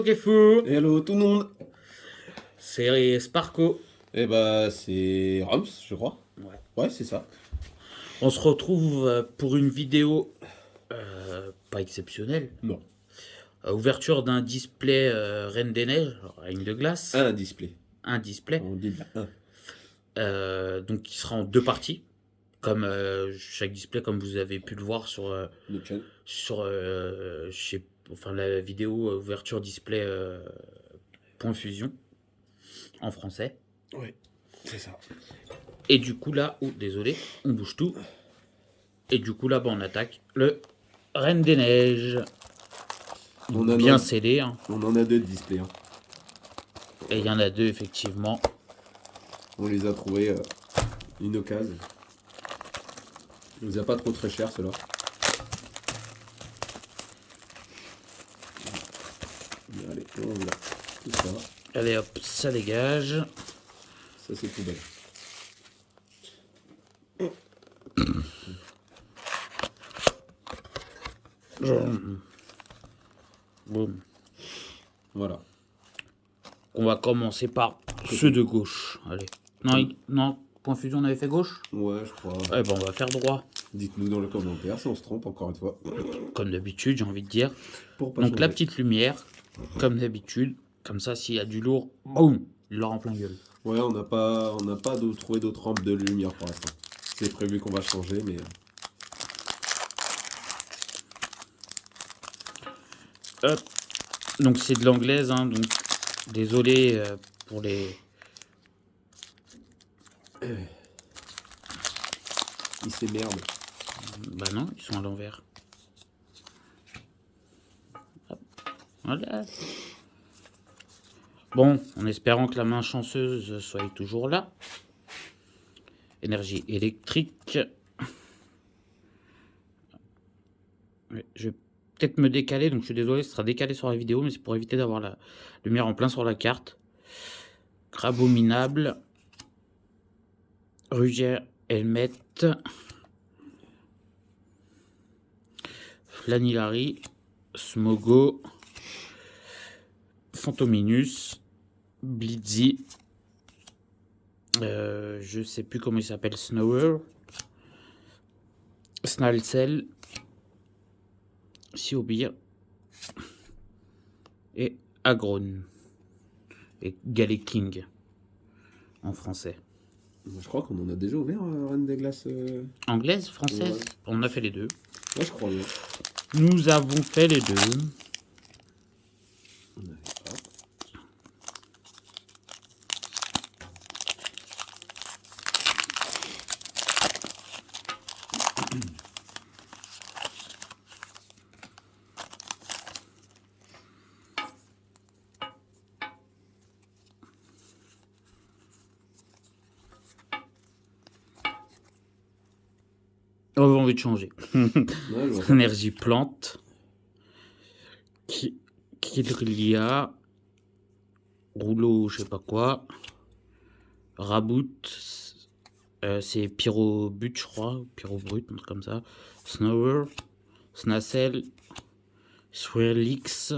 Pokefou. Hello tout le monde. C'est Sparko. Eh bah c'est Rams, je crois. Ouais. Ouais, c'est ça. On se retrouve pour une vidéo pas exceptionnelle. Non. Ouverture d'un display Reine des Neiges, Reine de glace. Un display. Un display. On dit bien un. Donc qui sera en deux parties. Comme chaque display, comme vous avez pu le voir sur, Notre chaîne. la vidéo ouverture display point fusion en français. Oui, c'est ça. Et du coup là, désolé, on bouge tout. Et du coup là-bas on attaque le Reine des Neiges. Bien scellé. Hein. On en a deux de displays. Hein. Et il y en a deux effectivement. On les a trouvés une occasion. On les a pas trop très cher ceux-là. Allez, on va tout ça. Allez hop, ça dégage. Ça c'est tout belle. Boum. Voilà. On va commencer par ceux de gauche. Allez. Non, point fusion on avait fait gauche. Ouais, je crois. Eh ben on va faire droit. Dites-nous dans les commentaires si on se trompe encore une fois. Comme d'habitude, j'ai envie de dire. Pour pas Donc changer. la petite lumière, comme d'habitude. Comme ça, s'il y a du lourd, boum, il l'aura en plein gueule. Ouais, on n'a pas trouvé d'autres rampes de lumière pour l'instant. C'est prévu qu'on va changer, mais... Hop. Donc c'est de l'anglaise, hein, donc désolé pour les... Ils s'émerdent. Bah non, ils sont à l'envers. Hop. Voilà. Bon, en espérant que la main chanceuse soit toujours là. Énergie électrique. Je vais peut-être me décaler, donc je suis désolé, ce sera décalé sur la vidéo, mais c'est pour éviter d'avoir la lumière en plein sur la carte. Crabeau minable. Rugère Helmet. Flanillary. Smogo. Phantominus. Blitzy. Je sais plus comment il s'appelle. Snower. Snalcel. Siobir. Et Agrone. Et Galeking. En français. Je crois qu'on en a déjà ouvert Reine des Glaces. Anglaise, française. Ouais. On a fait les deux. Ouais, je crois bien. Nous avons fait les deux. On a envie de changer. Ouais, Énergie plante. Kidria. Rouleau, je sais pas quoi. Rabout. C'est Pyrobut, je crois. Pyrobrut, un truc comme ça. Snower. Snacel. Swirlix.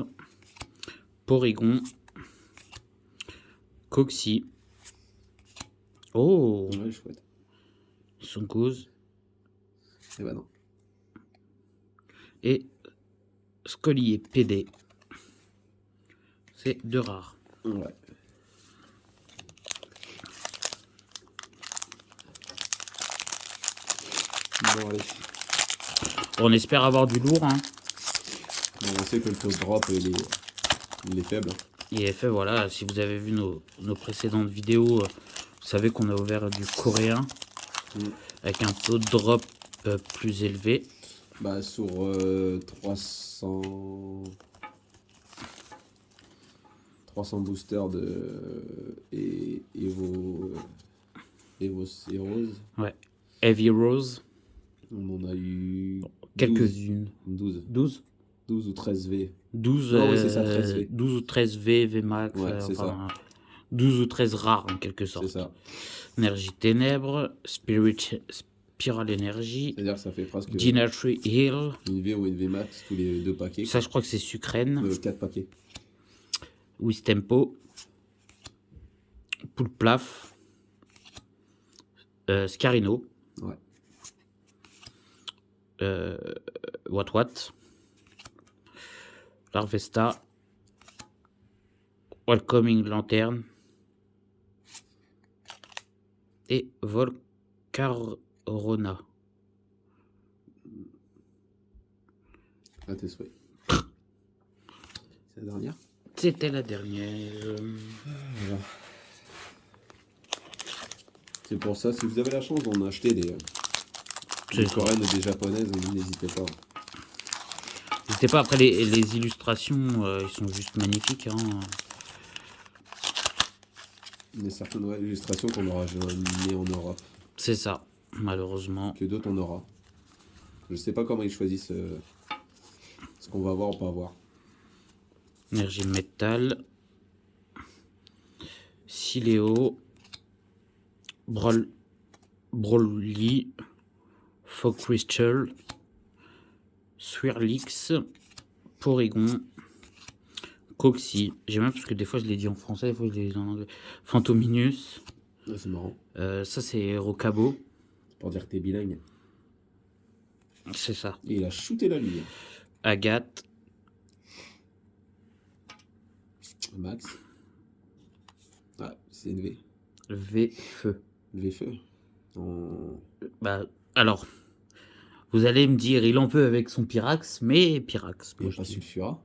Porygon. Coxy. Oh, ouais, chouette. Sonkose. Eh ben non. Et Scolier PD. C'est deux rares. Ouais. Bon, allez. On espère avoir du lourd. Hein. Bon, on sait que le fausse drop, il est faible. Il est fait, voilà. Si vous avez vu nos précédentes vidéos, vous savez qu'on a ouvert du coréen. Avec un taux de drop plus élevé. Bah, sur 300 boosters et vos Heroes. Ouais. Heavy Rose. On en a eu Quelques-unes. 12 ou 13 V. 12, oui, c'est ça, 13 V. 12 ou 13 V, VMAX. Ouais, c'est ça. 12 ou 13 rares en quelque sorte. C'est ça. Énergie ténèbres. Spiral énergie. C'est-à-dire que ça fait presque Dinatry Hill. une V ou une VMAX tous les deux paquets. Ça, je crois que c'est Sucrène. 4 paquets. Wistempo, Poulplaf, Scarino, Ouais. Wat, Larvesta, Welcoming Lanterne et Volcarona. À tes souhaits. C'est la dernière. C'était la dernière. Voilà. C'est pour ça, si vous avez la chance d'en acheter des coréennes ou des japonaises, n'hésitez pas. N'hésitez pas, après les illustrations, ils sont juste magnifiques. Hein. Il y a certaines illustrations qu'on n'aura jamais en Europe. C'est ça, malheureusement. Que d'autres on aura. Je sais pas comment ils choisissent ce qu'on va avoir ou pas avoir. Énergie métal. Siléo. Broly. Fog Crystal. Swirlix. Porygon. Coxy. J'aime bien parce que des fois je l'ai dit en français, des fois je l'ai dit en anglais. Phantominus. Ouais, c'est marrant. Ça c'est Rocabo. C'est pour dire que t'es bilingue. C'est ça. Et il a shooté la lumière. Agathe. Max. Ah, c'est une V. V-Feu. V-feu. En... Bah, alors, vous allez me dire, il en peut avec son Pyrax, mais Pyrax. Il moi, n'y a pas je dis. Sulfura.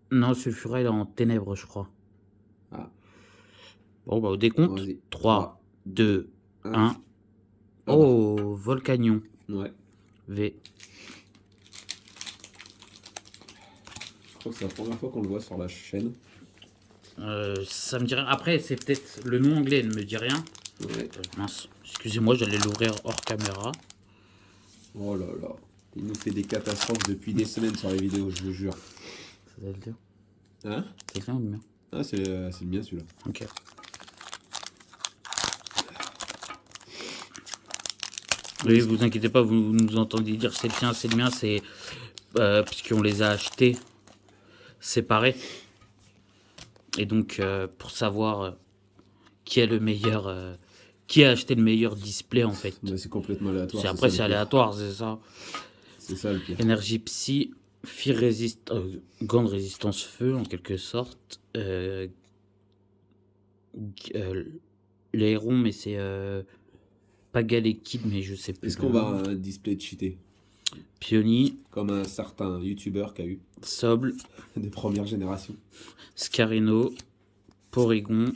Non, Sulfura, il est en ténèbres, je crois. Ah. Bon, bah, au décompte. Vas-y. 3, 2, 1. un. Oh, Volcanion. Ouais. V. Je crois que c'est la première fois qu'on le voit sur la chaîne. Ça me dirait. Après, c'est peut-être le nom anglais, ne me dit rien. Ouais. Mince, excusez-moi, j'allais l'ouvrir hors caméra. Oh là là. Il nous fait des catastrophes depuis des semaines sur les vidéos, je vous jure. Ça doit le dire. Hein? C'est le tien ou le mien? Ah, c'est le mien celui-là. Ok. Oui, vous inquiétez pas, vous nous entendez dire c'est le tien, c'est le mien, c'est puisqu'on les a achetés séparés. Et donc, pour savoir qui est le meilleur, qui a acheté le meilleur display en fait. Mais c'est complètement aléatoire. Après, ça, c'est le pire. aléatoire, c'est ça. C'est ça le pire. Énergie psy, gant de résistance feu en quelque sorte. L'aéron, mais c'est pas Galekid, mais je sais plus. Est-ce qu'on va un display cheaté? Pioni, Comme un certain youtubeur qui a eu Soble, des premières générations. Scarino, Porygon,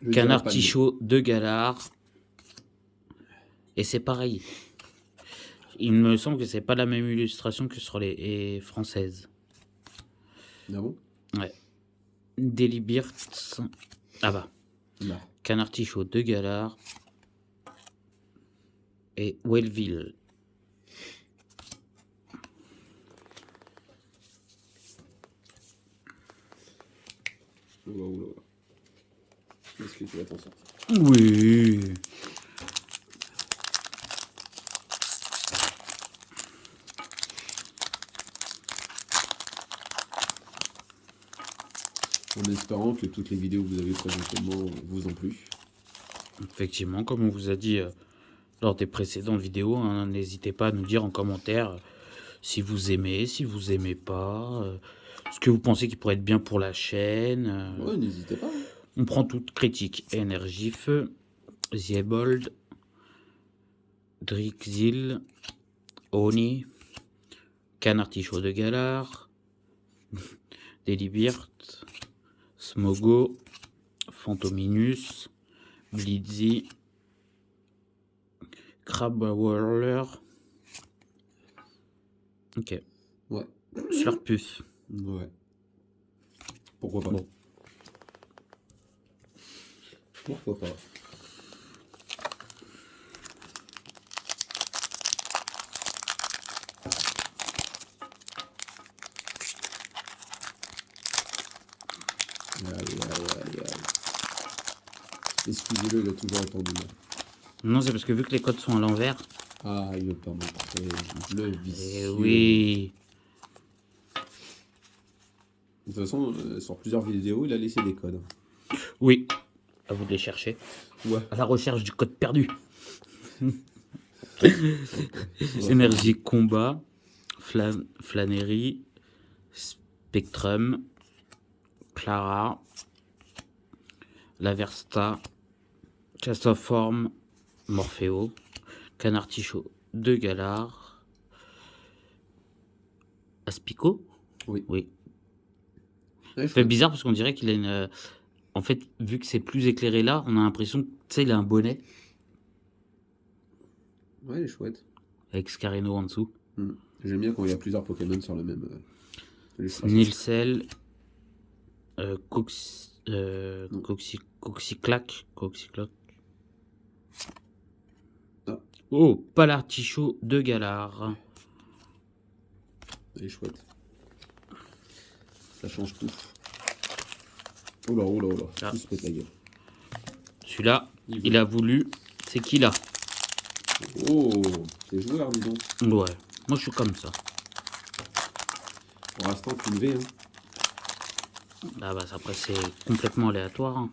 Je Canard dirais pas Tichot de Galard. Et c'est pareil. Il me semble que c'est pas la même illustration que sur les françaises. mieux. Ah bon? Ouais. Delibirt. Ah bah. Non. Canard Tichot de Galard. Et Wellville. Oula, oula, oula. Est-ce que tu vas t'en sortir? Oui. En espérant que toutes les vidéos que vous avez présentement vous ont plu. Effectivement, comme on vous a dit lors des précédentes vidéos, hein, n'hésitez pas à nous dire en commentaire si vous aimez, si vous aimez pas, ce que vous pensez qui pourrait être bien pour la chaîne. Ouais, n'hésitez pas. On prend toute critique. Énergie Feu, Ziebold, Drixil, Oni, Canard Tichot de Galard, Delibirt, Smogo, Phantominus, Blitzy, Crabwhirler. Ok. Ouais. Slurpus. Ouais. Pourquoi pas? Bon. Pourquoi pas? Aïe. Excusez-le, il a toujours attendu. Non, c'est parce que vu que les codes sont à l'envers. Ah, il veut pas montrer. Le vicieux. Oui. toute façon, sur plusieurs vidéos, il a laissé des codes. Oui, à vous de les chercher. Ouais. À la recherche du code perdu. Ouais. Énergie combat, flânerie, spectrum, Clara, Laversta, Castoforme, Morpheo, Canartichaud de Galard, Aspico. Oui. Oui. Ouais, Ça fait bizarre parce qu'on dirait qu'il a une. En fait, vu que c'est plus éclairé là, on a l'impression que, tu sais, il a un bonnet Ouais, il est chouette. avec Scarino en dessous. J'aime bien quand il y a plusieurs Pokémon sur le même illustration. Snilcel, Non. Coxiclac. Ah. Oh, Palartichaud de Galard. Il est chouette. Ça change tout. Oh là, oh là, oh là. Ah. Tout se pète la gueule. Celui-là, il a voulu. C'est qui là? Oh, c'est joueur, dis donc. Ouais, moi je suis comme ça. Pour l'instant, tu le V. Hein. Ah bah après c'est complètement aléatoire. Hein.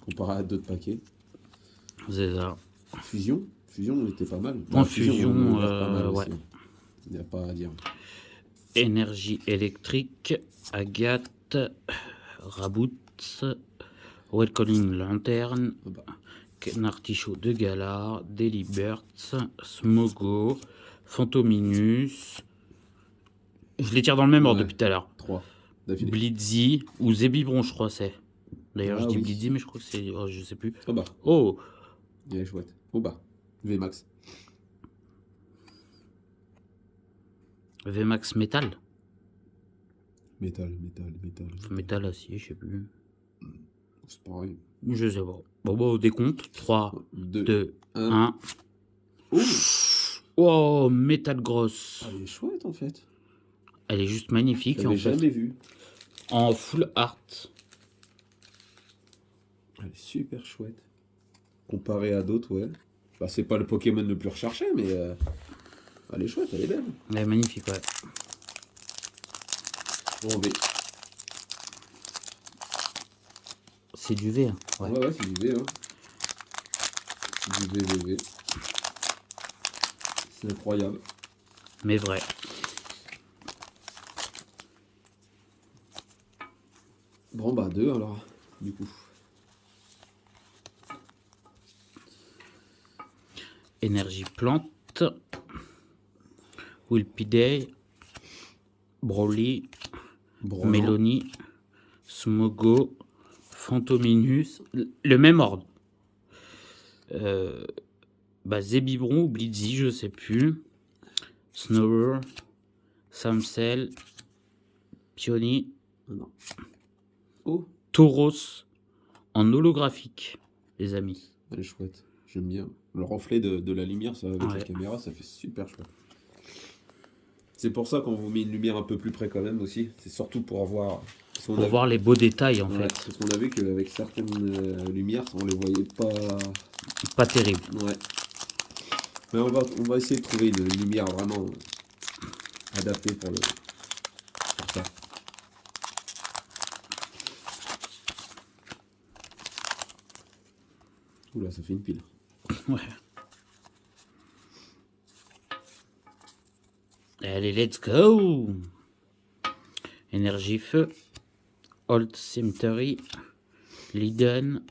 Comparé à d'autres paquets. C'est ça. Fusion, on était pas mal. En fusion, on est pas mal ouais. aussi. Il n'y a pas à dire. Énergie électrique, Agathe, Rabout, Welcoming Lanterne, Ah bah, Artichaut de Galard, Delibert, Smogo, Phantominus. Je les tire dans le même ordre Ouais. depuis tout à l'heure. 3 d'affilée. Blitzy ou Zébibron, je crois c'est. D'ailleurs, Ah je dis oui. Blitzy, mais je crois que c'est. Oh, je sais plus. Oh bah, Oh, il est chouette. Oh bah, VMAX. VMAX Metal. Métal. Metal acier, je sais plus. C'est pareil. Je sais pas. Bon, bon, décompte. 3, 2, 1. 1. Oh, Oh, Metal Gross. ah, il est chouette en fait. Elle est juste magnifique. Je En l'avais fait. jamais vu. En full art. Elle est super chouette. Comparé à d'autres, ouais. Bah, c'est pas le Pokémon le plus recherché, mais elle est chouette, elle est belle. Elle est magnifique, ouais. En V. C'est du V. Hein. Ouais. Ouais, c'est du V. Hein. Du V. C'est incroyable. Mais vrai. Bon, bah 2 alors, du coup. Énergie plante. Wilpidey. Broly. Brelan. Mélanie. Smogo. Phantominus. Le même ordre. Zébibron ou Blitzy, je sais plus. Snower. Samsel. Pioni. Non. Oh, Tauros. En holographique, les amis. elle est chouette. J'aime bien. Le reflet de la lumière, ça, avec Ouais. la caméra, ça fait super chouette. C'est pour ça qu'on vous met une lumière un peu plus près quand même aussi. C'est surtout pour avoir... parce qu'on Pour a- voir les beaux détails, en Ouais, fait. parce qu'on a vu qu'avec certaines lumières, on les voyait pas... Pas terrible. Ouais. Mais on va essayer de trouver une lumière vraiment adaptée pour ça. Oula, ça fait une pile. Ouais. Allez, let's go! Énergie feu. Old Cemetery. Liden.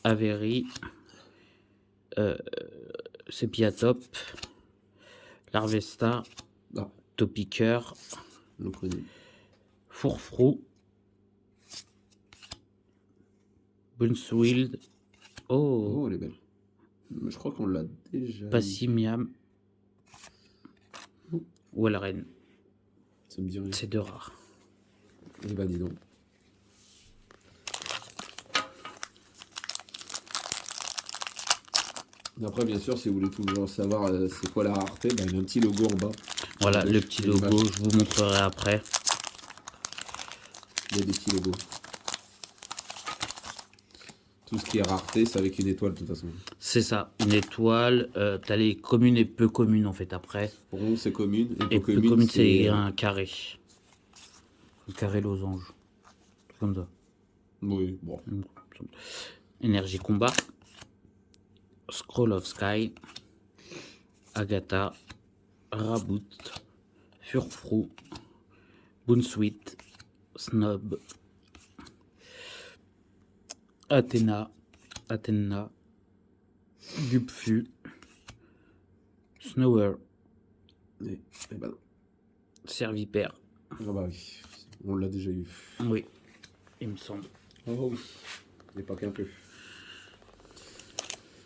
Avery. Sepiatop. Larvesta. Ah, Topiqueur. on le connaît. Fourfrou. Bunswild. Oh, Oh, elle est belle. Mais je crois qu'on l'a déjà... Passimiam. Ou Elren. Ça me dit rien. C'est deux rares. Eh ben, dis donc. Après, bien sûr, si vous voulez toujours savoir c'est quoi la rareté, bah, il y a un petit logo en bas. Voilà, le petit logo, je vous montrerai après. Il y a des petits logos. Tout ce qui est rareté, c'est avec une étoile de toute façon. C'est ça, une étoile. T'as les communes et peu communes en fait après. Rond, c'est commune. Et peu communes, c'est un carré. carré losange. Comme ça. Oui, bon. Énergie combat. Scroll of Sky. Agatha. Raboot. Furfrou. Boonsweet. Snob. Athéna. Gupfu. Snower. Eh ben non. Servipère. Ah bah oui, on l'a déjà eu. Oui, il me semble. Oh oui, mais pas qu'un peu.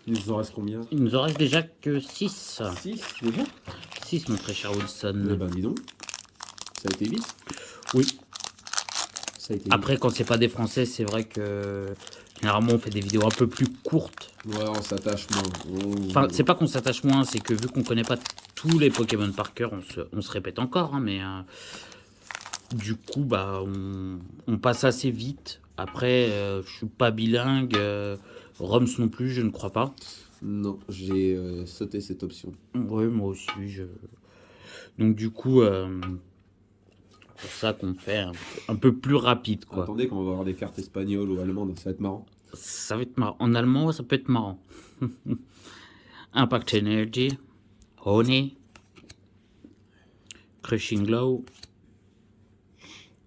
Il nous en reste combien? Il nous en reste déjà que 6. 6 déjà? 6, mon très cher Eh Wilson. ben dis donc, ça a été vite. Oui. Ça a été Après, quand c'est pas des Français, c'est vrai que généralement on fait des vidéos un peu plus courtes. vite. Ouais, on s'attache moins. Enfin, c'est pas qu'on s'attache moins, c'est que vu qu'on connaît pas tous les Pokémon par cœur, on se répète encore, hein, mais du coup, bah, on passe assez vite. Après, je suis pas bilingue, Roms non plus, je ne crois pas. Non, j'ai sauté cette option. Oui, moi aussi. Donc du coup, c'est pour ça qu'on fait un peu plus rapide, quoi. Attendez, quand on va avoir des cartes espagnoles ou allemandes, ça va être marrant. Ça va être marrant. En allemand, ça peut être marrant. Impact Energy, Honey, Crushing Glow,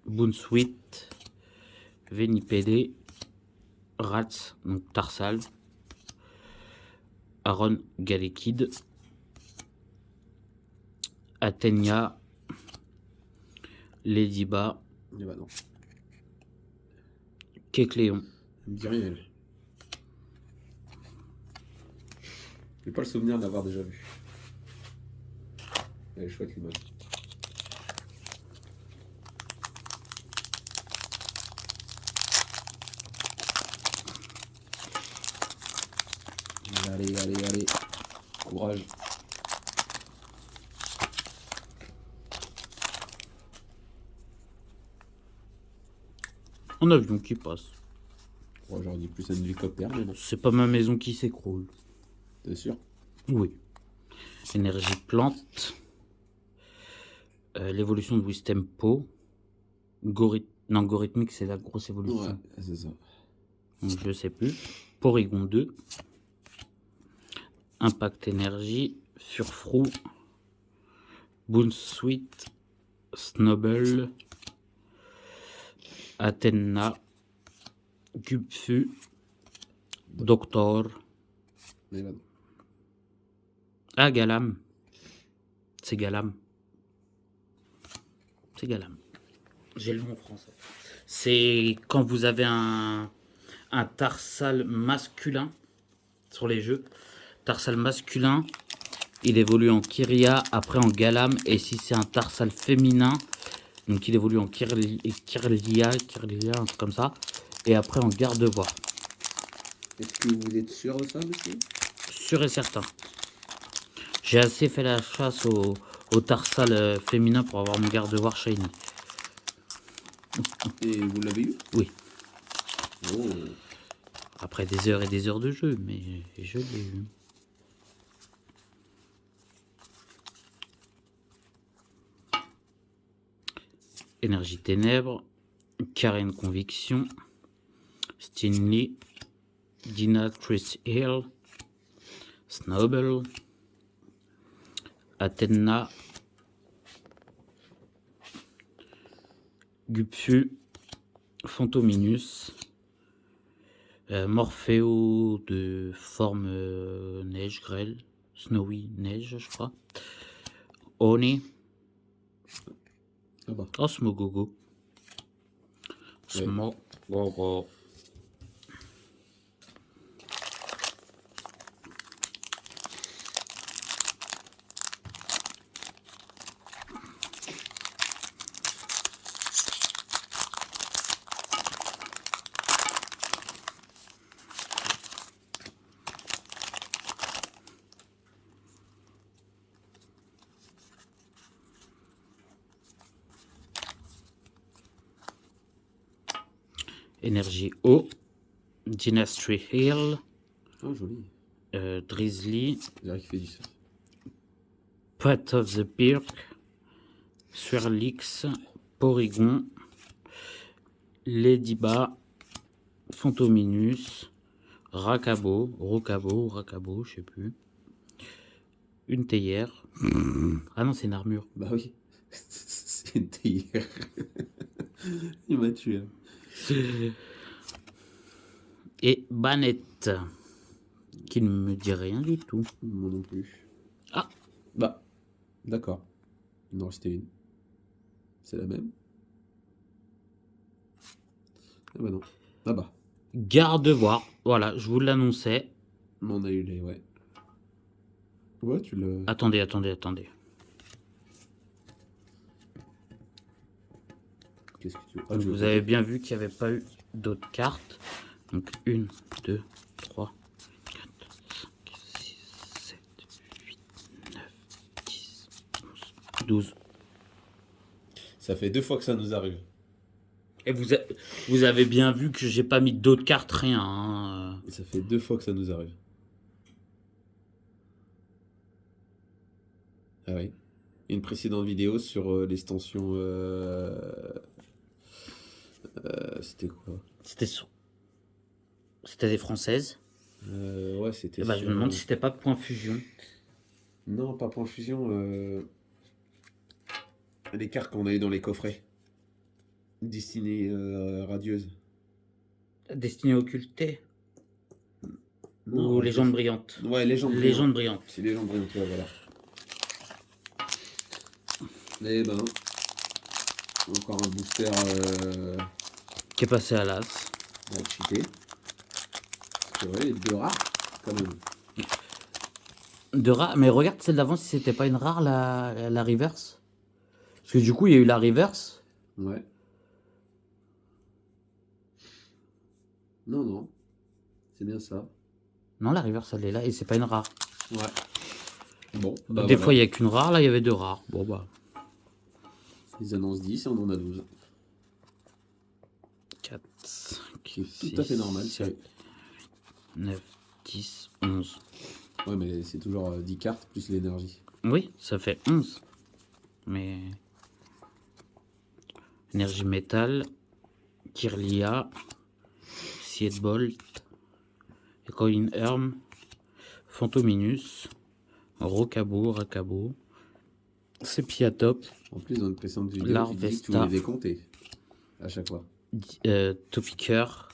Boonsweet, Venipede, Rats, donc Tarsal, Aaron Galekid, Athenia, Ladyba, Eh ben non, Kecléon. elle me dit rien, elle. J'ai pas le souvenir d'avoir déjà vu. Elle est chouette l'image. Allez. Courage. Un avion qui passe. Ouais, j'aurais dit plus un hélicoptère, mais bon, C'est pas ma maison qui s'écroule. t'es sûr? Oui. Énergie plante. L'évolution de Wistempo. Non, Gorithmique, c'est la grosse évolution. Ouais, c'est ça. Donc, je sais plus. Porygon 2. Impact énergie. Furfrou. Boonsweet. Snubble. Athéna. Gupfu. Doctor. Mais ben non. Ah, Galam. C'est Galam. C'est Galam. J'ai le nom en français. C'est quand vous avez un tarsal masculin sur les jeux. Tarsal masculin, il évolue en Kyria, après en Galam. Et si c'est un tarsal féminin, donc il évolue en Kirlia, un truc comme ça. Et après en Gardevoir. Est-ce que vous êtes sûr de ça, monsieur? Sûr et certain. J'ai assez fait la chasse au tarsal féminin pour avoir mon Gardevoir shiny. Et vous l'avez eu? Oui. Oh. Après des heures et des heures de jeu, mais je l'ai eu. Énergie ténèbres, Karen conviction, Stinley, Dina Chris Hill, Snowball, Athéna, Gupfu, Fantominus, Morpheo de forme neige grêle, Snowy neige je crois, Oni, Ah bah. Osmogogo, Ouais. Smogogo. Énergie eau, Dynastry Hill, Oh, joli. Drizzly, C'est vrai qu'il fait du surf. Path of the Pirk, Swirlix, Porygon, Ladyba, Fantominus, Rocabo, je sais plus. Une théière. Ah non, c'est une armure. Bah oui. C'est une théière. Il m'a tué. Et Banette, qui ne me dit rien du tout. Moi non plus. Ah, Bah, d'accord. Il en restait une. C'est la même. Ah bah non. Ah bah. Gardevoir. Voilà, je vous l'annonçais. On a eu les... Ouais. Ouais, tu l'as... Attendez. Qu'est-ce que tu veux? Ah, tu veux Vous pas avez dire. bien vu qu'il n'y avait pas eu d'autres cartes. Donc 1, 2, 3, 4, 5, 6, 7, 8, 9, 10, 11, 12. Ça fait 2 fois que ça nous arrive. Et vous avez bien vu que j'ai pas mis d'autres cartes, rien. Hein. Et ça fait 2 fois que ça nous arrive. Ah oui. Une précédente vidéo sur l'extension... c'était quoi? C'était des françaises. Ouais, c'était Et bah, je me demande si c'était pas Point Fusion. Non, pas Point Fusion. Les cartes qu'on a eu dans les coffrets. Destinées radieuses. Destinée occultée. Non, Ou radieuses. Légende brillante. Ouais, Légende Légende brillante. brillante. C'est Légende brillante, ouais, voilà. Eh ben, encore un booster Qui est passé à l'as. cheaté. C'est vrai, 2 rares, quand même. De rare. Mais regarde celle d'avant si c'était pas une rare la reverse. Parce que du coup il y a eu la reverse. Ouais. Non, non. C'est bien ça. Non, la reverse elle est là et c'est pas une rare. Ouais. Bon, bah Des voilà. fois il y a qu'une rare, là il y avait 2 rares. Bon bah. Ils annoncent 10 et on en a 12. 4, 5, Qui est tout à fait normal. 7, 9, 10, 11. Ouais, mais c'est toujours 10 cartes plus l'énergie. Oui, ça fait 11. Mais. Énergie métal. Kirlia. Siedbolt. Coin Herm. Fantominus. Rocabo. Sepiatop. En plus, dans une précédente vidéo, tu dis que tu Larvesta. voulais les compter. À chaque fois. Topiqueur.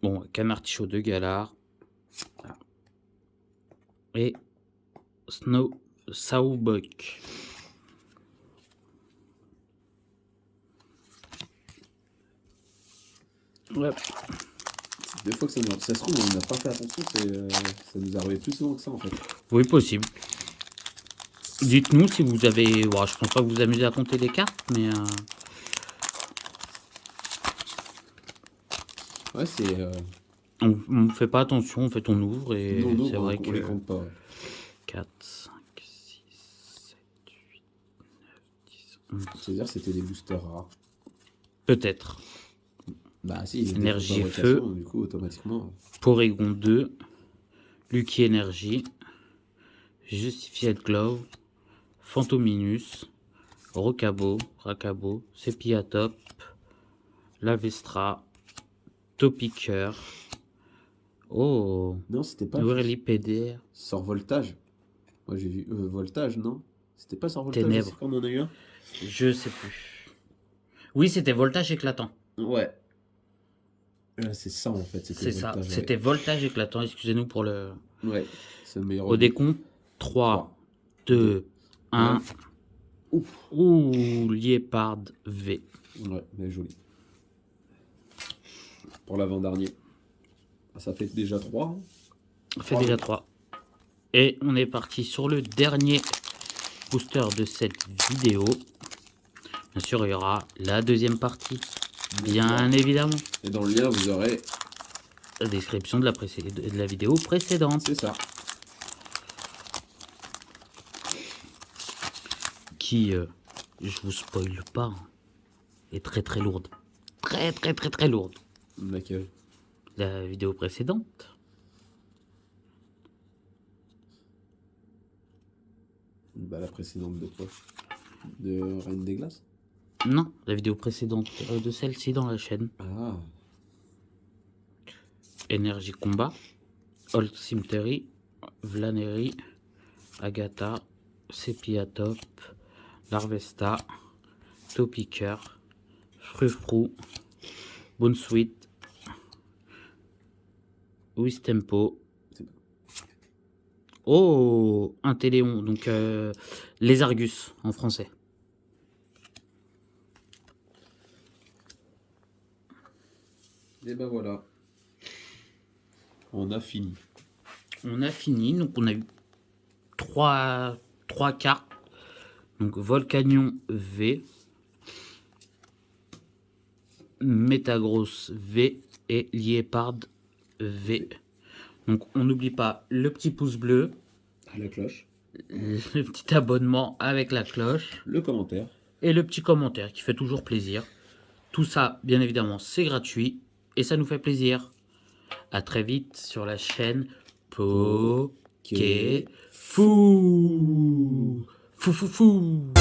Bon, Canartichaud de Galar. Et Saubuck. Ouais. 2 fois que ça nous arrive. Ça se trouve, on n'a pas fait attention. Ça nous arrivait plus souvent que ça, en fait. Oui, possible. Dites-nous si vous avez... Bon, je pense pas que vous amusez à compter les cartes, mais... Ouais, c'est... On ne fait pas attention, en fait, on ouvre et non, c'est vrai on que... les compte pas. 4, 5, 6, 7, 8, 9, 10, 11... C'est-à-dire que c'était des boosters rares. Peut-être. Bah si, il y a Énergie des feu. fabrications, du coup, automatiquement... Porygon 2. Lucky Energy. Justified Glove. Fantominus. Rocabo. Sepiatop. Lavestra. Topiqueur. Oh. Non, c'était pas... Whirlipédère. Sort Voltage. Moi, j'ai vu... Voltage, non? C'était pas Sort Voltage Ténèbres. aussi qu'on en a eu un? Je sais plus. Oui, c'était voltage éclatant. Ouais. C'est ça, en fait. C'est ça. Voltage, ouais. C'était voltage éclatant. Excusez-nous pour le... Ouais, c'est le meilleur. Au décompte. 3, 2, 1. Ouh, Liepard V. Ouais, mais joli. Pour l'avant-dernier. Ça fait déjà 3. Ça fait déjà 3. Et on est parti sur le dernier booster de cette vidéo. Bien sûr, il y aura la deuxième partie. Bien évidemment. Et dans le lien, vous aurez la description de la vidéo précédente. C'est ça. Qui, je vous spoil pas, hein, est très très lourde. Très lourde. Laquelle? La vidéo précédente. Bah la précédente de quoi? De Reine des Glaces? Non, la vidéo précédente de celle-ci dans la chaîne. Ah. Energy Combat, Old Cemetery, Vlanery, Agatha, Sepia Top, Larvesta, Topicker, Frufru, Bonesweet, Wistempo. Oh, un Téléon, donc les Argus en français. Et ben voilà. On a fini. On a fini, donc on a eu trois cartes. Donc Volcanion V, Metagross V et Liepard V. Donc on n'oublie pas le petit pouce bleu, La cloche. le petit abonnement avec la cloche Le commentaire. et le petit commentaire qui fait toujours plaisir. Tout ça, bien évidemment, c'est gratuit et ça nous fait plaisir. À très vite sur la chaîne Pokéfou. Fou.